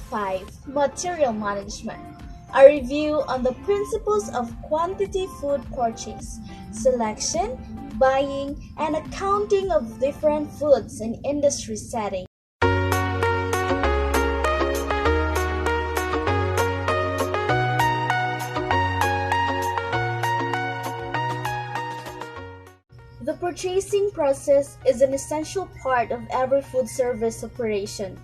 5. Material Management. A review on the principles of quantity food purchase, selection, buying, and accounting of different foods in industry settings. The purchasing process is an essential part of every food service operation,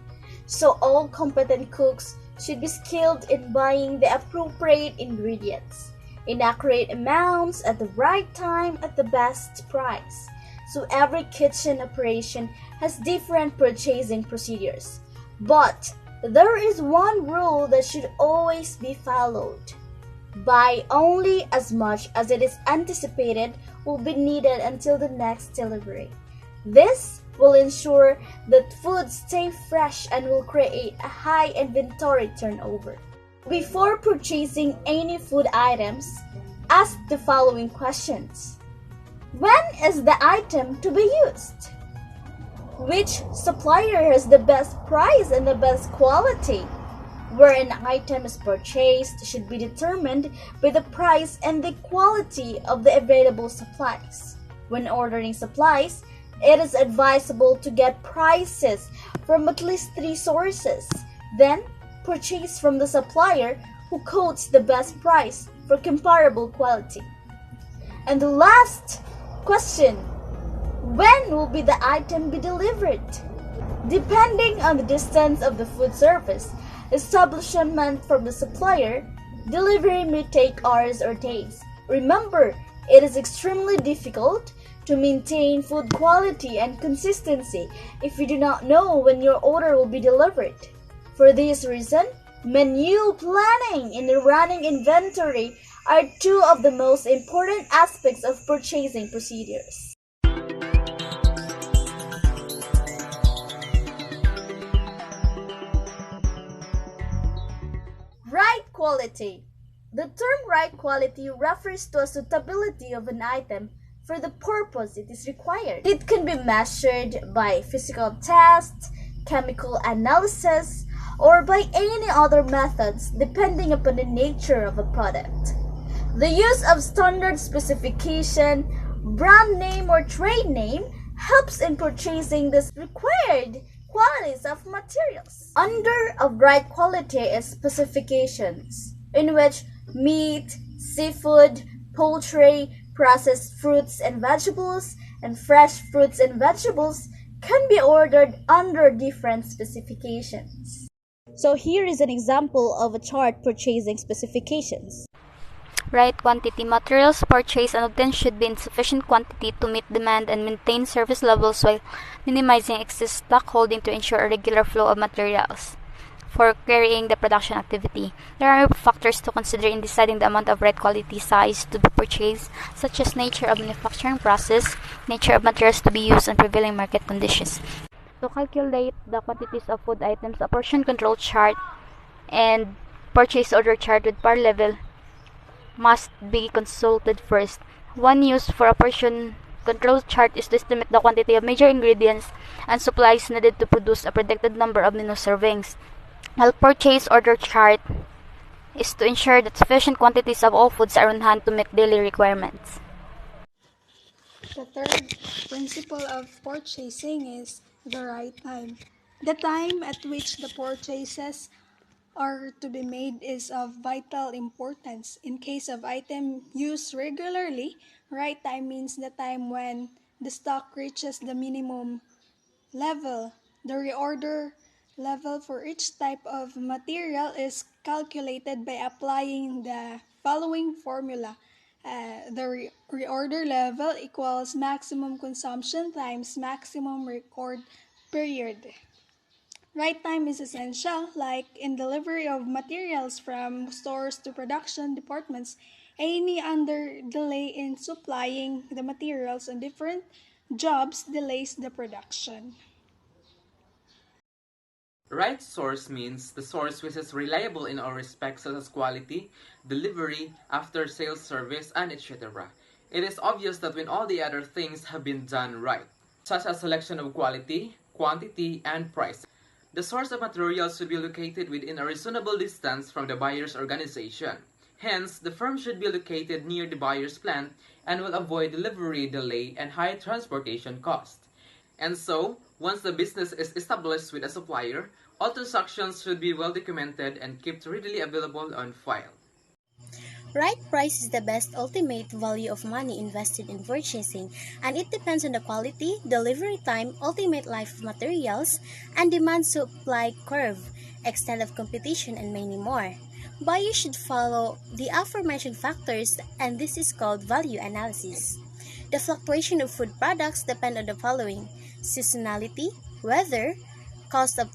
so all competent cooks should be skilled in buying the appropriate ingredients in accurate amounts at the right time at the best price. So every kitchen operation has different purchasing procedures, but there is one rule that should always be followed. Buy only as much as it is anticipated will be needed until the next delivery. This will ensure that foods stay fresh and will create a high inventory turnover. Before purchasing any food items, ask the following questions. When is the item to be used? Which supplier has the best price and the best quality? Where an item is purchased should be determined by the price and the quality of the available supplies. When ordering supplies, it is advisable to get prices from at least 3 sources. Then, purchase from the supplier who quotes the best price for comparable quality. And the last question, when will be the item be delivered? Depending on the distance of the food service establishment from the supplier, delivery may take hours or days. Remember, it is extremely difficult to maintain food quality and consistency if you do not know when your order will be delivered. For this reason, menu planning and running inventory are two of the most important aspects of purchasing procedures. Right quality. The term right quality refers to a suitability of an item for the purpose it is required. It can be measured by physical tests, chemical analysis, or by any other methods depending upon the nature of a product. The use of standard specification, brand name, or trade name helps in purchasing the required qualities of materials. Under of right quality is specifications, in which meat, seafood, poultry, processed fruits and vegetables, and fresh fruits and vegetables can be ordered under different specifications. So here is an example of a chart purchasing specifications. Right quantity. Materials purchased and obtained should be in sufficient quantity to meet demand and maintain service levels while minimizing excess stock holding to ensure a regular flow of materials for carrying the production activity. There are factors to consider in deciding the amount of right quality size to be purchased, such as nature of manufacturing process, nature of materials to be used, and prevailing market conditions. To calculate the quantities of food items, a portion control chart and purchase order chart with par level must be consulted first. One used for a portion control chart is to estimate the quantity of major ingredients and supplies needed to produce a predicted number of menu servings, while purchase order chart is to ensure that sufficient quantities of all foods are on hand to meet daily requirements. The third principle of purchasing is the right time. The time at which the purchases are to be made is of vital importance. In case of item used regularly, right time means the time when the stock reaches the minimum level. The reorder level for each type of material is calculated by applying the following formula. The reorder level equals maximum consumption times maximum record period. Right time is essential, like in delivery of materials from stores to production departments. Any under delay in supplying the materials on different jobs delays the production. Right source means the source which is reliable in all respects such as quality, delivery, after sales service, and etc. It is obvious that when all the other things have been done right, such as selection of quality, quantity, and price, The source of materials should be located within a reasonable distance from the buyer's organization. Hence, the firm should be located near the buyer's plant and will avoid delivery delay and high transportation cost. And so, once the business is established with a supplier, all transactions should be well documented and kept readily available on file. Right price is the best ultimate value of money invested in purchasing, and it depends on the quality, delivery time, ultimate life of materials, and demand supply curve, extent of competition, and many more. Buyers should follow the aforementioned factors, and this is called value analysis. The fluctuation of food products depend on the following: seasonality, weather, cost of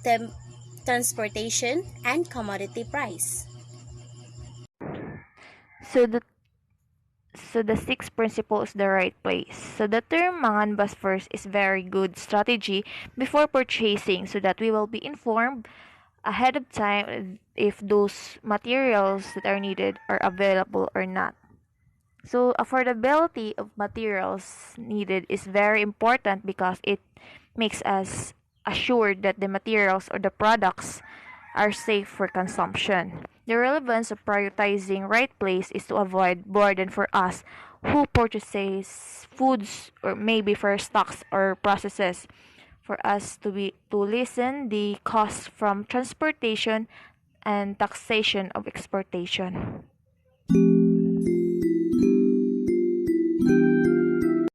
transportation, and commodity price. So the sixth principle is the right place. So the term mangan first is very good strategy before purchasing so that we will be informed ahead of time if those materials that are needed are available or not. So affordability of materials needed is very important because it makes us assured that the materials or the products are safe for consumption. The relevance of prioritizing right place is to avoid burden for us who purchases foods or maybe for stocks or processes for us to listen the costs from transportation and taxation of exportation.